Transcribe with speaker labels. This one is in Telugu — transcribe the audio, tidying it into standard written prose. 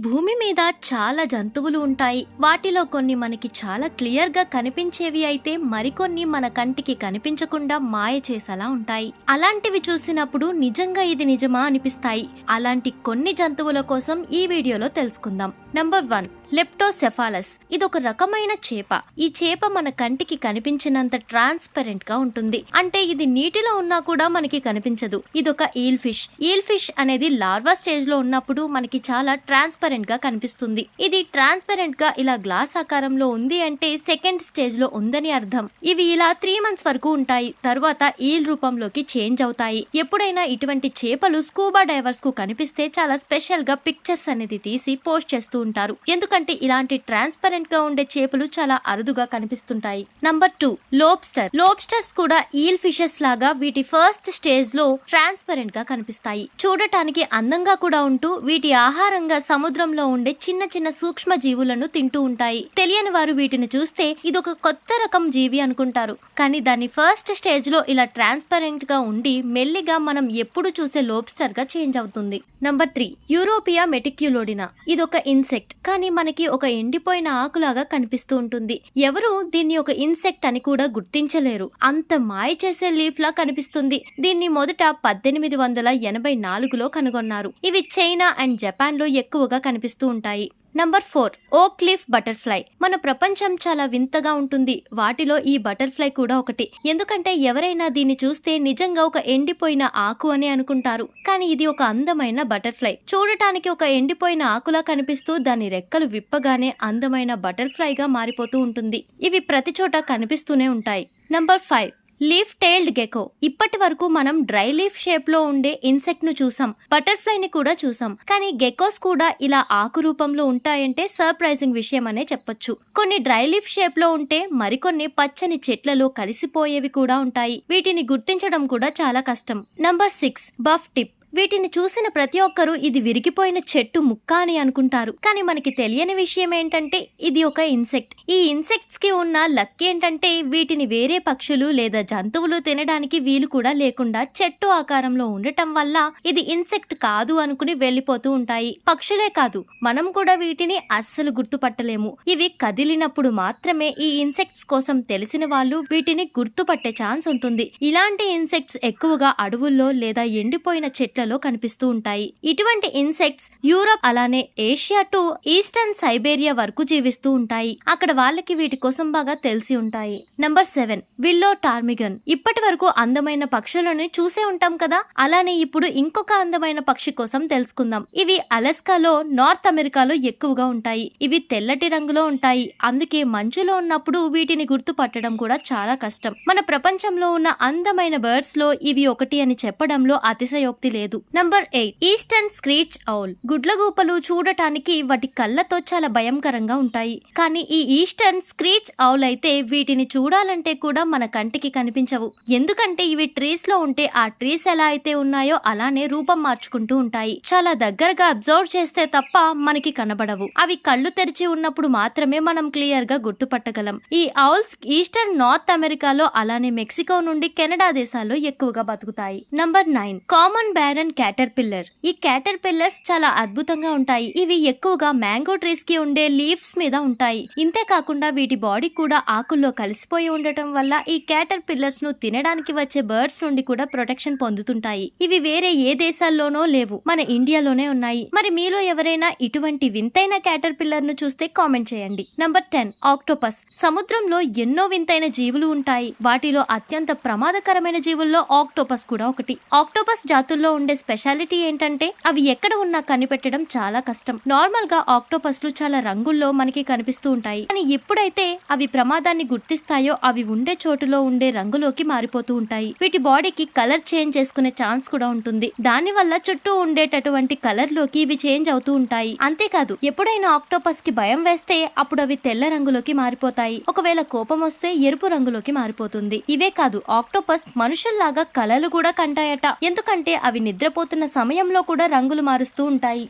Speaker 1: భూమి మీద చాలా జంతువులు ఉంటాయి. వాటిలో కొన్ని మనకి చాలా క్లియర్ గా కనిపించేవి అయితే మరికొన్ని మన కంటికి కనిపించకుండా మాయ చేసేలా ఉంటాయి. అలాంటివి చూసినప్పుడు నిజంగా ఇది నిజమా అనిపిస్తాయి. అలాంటి కొన్ని జంతువుల కోసం ఈ వీడియోలో తెలుసుకుందాం. నంబర్ 1, లెప్టోసెఫాలస్. ఇదొక రకమైన చేప. ఈ చేప మన కంటికి కనిపించినంత ట్రాన్స్పరెంట్ గా ఉంటుంది. అంటే ఇది నీటిలో ఉన్నా కూడా మనకి కనిపించదు. ఇదొక ఈల్ ఫిష్. ఈల్ ఫిష్ అనేది లార్వా స్టేజ్ లో ఉన్నప్పుడు మనకి చాలా ట్రాన్స్పరెంట్ గా కనిపిస్తుంది. ఇది ట్రాన్స్పరెంట్ గా ఇలా గ్లాస్ ఆకారంలో ఉంది అంటే సెకండ్ స్టేజ్ లో ఉందని అర్థం. ఇవి ఇలా 3 months వరకు ఉంటాయి. తర్వాత ఈల్ రూపంలోకి చేంజ్ అవుతాయి. ఎప్పుడైనా ఇటువంటి చేపలు స్కూబా డైవర్స్ కు కనిపిస్తే చాలా స్పెషల్ గా పిక్చర్స్ అనేది తీసి పోస్ట్ చేస్తూ ఉంటారు. ఎందుకంటే ఇలాంటి ట్రాన్స్పరెంట్ గా ఉండే చేపలు చాలా అరుదుగా కనిపిస్తుంటాయి. Number 2, lobster. లోబ్స్టర్స్ కూడా ఈల్ ఫిషెస్ లాగా వీటి ఫస్ట్ స్టేజ్ లో ట్రాన్స్పరెంట్ గా కనిపిస్తాయి. చూడటానికి అందంగా కూడా ఉంటూ వీటి ఆహారంగా సముద్రంలో ఉండే చిన్న చిన్న సూక్ష్మ జీవులను తింటూ ఉంటాయి. తెలియని వారు వీటిని చూస్తే ఇదొక కొత్త రకం జీవి అనుకుంటారు. కానీ దాని ఫస్ట్ స్టేజ్ లో ఇలా ట్రాన్స్పరెంట్ గా ఉండి మెల్లిగా మనం ఎప్పుడు చూసే లోబ్స్టర్ గా చేంజ్ అవుతుంది. నంబర్ 3, యూరోపియా మెటిక్యులోడినా. ఇదొక ఇన్సెక్ట్. కానీ మనకి ఒక ఎండిపోయిన ఆకులాగా కనిపిస్తూ ఉంటుంది. ఎవరు దీన్ని ఒక ఇన్సెక్ట్ అని కూడా గుర్తించలేరు. అంత మాయ చేసే లీఫ్ లా కనిపిస్తుంది. దీన్ని మొదట 1884లో కనుగొన్నారు. ఇవి చైనా అండ్ జపాన్ లో ఎక్కువగా కనిపిస్తూ ఉంటాయి. నంబర్ 4, ఓక్ లీఫ్ బటర్ఫ్లై. మన ప్రపంచం చాలా వింతగా ఉంటుంది. వాటిలో ఈ బటర్ఫ్లై కూడా ఒకటి. ఎందుకంటే ఎవరైనా దీన్ని చూస్తే నిజంగా ఒక ఎండిపోయిన ఆకు అని అనుకుంటారు. కానీ ఇది ఒక అందమైన బటర్ఫ్లై. చూడటానికి ఒక ఎండిపోయిన ఆకులా కనిపిస్తూ దాని రెక్కలు విప్పగానే అందమైన బటర్ఫ్లైగా మారిపోతూ ఉంటుంది. ఇవి ప్రతి చోట కనిపిస్తూనే ఉంటాయి. Number 5, leaf tailed gecko. ఇప్పటి వరకు మనం డ్రై లీఫ్ షేప్ లో ఉండే ఇన్సెక్ట్ ను చూసాం, బటర్ఫ్లై ని కూడా చూసాం. కానీ గెకోస్ కూడా ఇలా ఆకు రూపంలో ఉంటాయంటే సర్ప్రైజింగ్ విషయం అనే చెప్పొచ్చు. కొన్ని డ్రై లీఫ్ షేప్ లో ఉంటే మరికొన్ని పచ్చని చెట్లలో కలిసిపోయేవి కూడా ఉంటాయి. వీటిని గుర్తించడం కూడా చాలా కష్టం. Number 6, buff tip. వీటిని చూసిన ప్రతి ఒక్కరూ ఇది విరిగిపోయిన చెట్టు ముక్క అని అనుకుంటారు. కానీ మనకి తెలియని విషయం ఏంటంటే ఇది ఒక ఇన్సెక్ట్. ఈ ఇన్సెక్ట్స్ కి ఉన్న లక్ ఏంటంటే వీటిని వేరే పక్షులు లేదా జంతువులు తినడానికి వీలు కూడా లేకుండా చెట్టు ఆకారంలో ఉండటం వల్ల ఇది ఇన్సెక్ట్ కాదు అనుకుని వెళ్లిపోతూ ఉంటాయి. పక్షులే కాదు, మనం కూడా వీటిని అస్సలు గుర్తుపట్టలేము. ఇవి కదిలినప్పుడు మాత్రమే ఈ ఇన్సెక్ట్స్ కోసం తెలిసిన వాళ్ళు వీటిని గుర్తుపట్టే ఛాన్స్ ఉంటుంది. ఇలాంటి ఇన్సెక్ట్స్ ఎక్కువగా అడవుల్లో లేదా ఎండిపోయిన చెట్ల కనిపిస్తూ ఉంటాయి. ఇటువంటి ఇన్సెక్ట్స్ యూరప్ అలానే ఏషియా టు ఈస్టర్న్ సైబేరియా వరకు జీవిస్తూ ఉంటాయి. అక్కడ వాళ్ళకి వీటి కోసం బాగా తెలిసి ఉంటాయి. Number 7, willow ptarmigan. ఇప్పటి వరకు అందమైన పక్షులను చూసే ఉంటాం కదా, అలానే ఇప్పుడు ఇంకొక అందమైన పక్షి కోసం తెలుసుకుందాం. ఇవి అలస్కాలో, నార్త్ అమెరికాలో ఎక్కువగా ఉంటాయి. ఇవి తెల్లటి రంగులో ఉంటాయి. అందుకే మంచులో ఉన్నప్పుడు వీటిని గుర్తుపట్టడం కూడా చాలా కష్టం. మన ప్రపంచంలో ఉన్న అందమైన బర్డ్స్ లో ఇవి ఒకటి అని చెప్పడంలో అతిశయోక్తి లేదు. Number 8, eastern screech owl. గుడ్లగూపలు చూడటానికి వాటి కళ్ళతో చాలా భయంకరంగా ఉంటాయి. కానీ ఈ ఈస్టర్న్ స్క్రీచ్ ఔల్ అయితే వీటిని చూడాలంటే కూడా మన కంటికి కనిపించవు. ఎందుకంటే ఇవి ట్రీస్ లో ఉంటే ఆ ట్రీస్ ఎలా అయితే ఉన్నాయో అలానే రూపం మార్చుకుంటూ ఉంటాయి. చాలా దగ్గరగా అబ్జర్వ్ చేస్తే తప్ప మనకి కనబడవు. అవి కళ్ళు తెరిచి ఉన్నప్పుడు మాత్రమే మనం క్లియర్ గా గుర్తుపట్టగలం. ఈ ఔల్స్ ఈస్టర్న్ నార్త్ అమెరికాలో అలానే మెక్సికో నుండి కెనడా దేశాల్లో ఎక్కువగా బతుకుతాయి. Number 9, common baron caterpillar. ఈ క్యాటర్పిల్లర్స్ చాలా అద్భుతంగా ఉంటాయి. ఇవి ఎక్కువగా మ్యాంగో ట్రీస్ కి ఉండే లీవ్స్ మీద ఉంటాయి. ఇంతే కాకుండా వీటి బాడీ కూడా ఆకుల్లో కలిసిపోయి ఉండటం వల్ల ఈ క్యాటర్పిల్లర్స్ ను తినడానికి వచ్చే బర్డ్స్ నుండి కూడా ప్రొటెక్షన్ పొందుతుంటాయి. ఇవి వేరే ఏ దేశాల్లోనో లేవు, మన ఇండియాలోనే ఉన్నాయి. మరి మీలో ఎవరైనా ఇటువంటి వింతైన క్యాటర్పిల్లర్ ను చూస్తే కామెంట్ చేయండి. Number 10, octopus. సముద్రంలో ఎన్నో వింతైన జీవులు ఉంటాయి. వాటిలో అత్యంత ప్రమాదకరమైన జీవుల్లో ఆక్టోపస్ కూడా ఒకటి. ఆక్టోపస్ జాతుల్లో ఉండే స్పెషాలిటీ ఏంటంటే అవి ఎక్కడ ఉన్నా కనిపెట్టడం చాలా కష్టం. నార్మల్ గా ఆక్టోపస్లు చాలా రంగుల్లో మనకి కనిపిస్తూ ఉంటాయి. కానీ ఎప్పుడైతే అవి ప్రమాదాన్ని గుర్తిస్తాయో అవి ఉండే చోటులో ఉండే రంగులోకి మారిపోతూ ఉంటాయి. వీటి బాడీకి కలర్ చేంజ్ చేసుకునే ఛాన్స్ కూడా ఉంటుంది. దాని వల్ల చుట్టూ ఉండేటటువంటి కలర్ లోకి ఇవి చేంజ్ అవుతూ ఉంటాయి. అంతేకాదు, ఎప్పుడైనా ఆక్టోపస్ కి భయం వేస్తే అప్పుడు అవి తెల్ల రంగులోకి మారిపోతాయి. ఒకవేళ కోపం వస్తే ఎరుపు రంగులోకి మారిపోతుంది. ఇవే కాదు, ఆక్టోపస్ మనుషుల్లాగా కలలు కూడా కంటాయట. ఎందుకంటే అవి నిద్రపోతున్న సమయంలో కూడా రంగులు మారుస్తూ ఉంటాయి.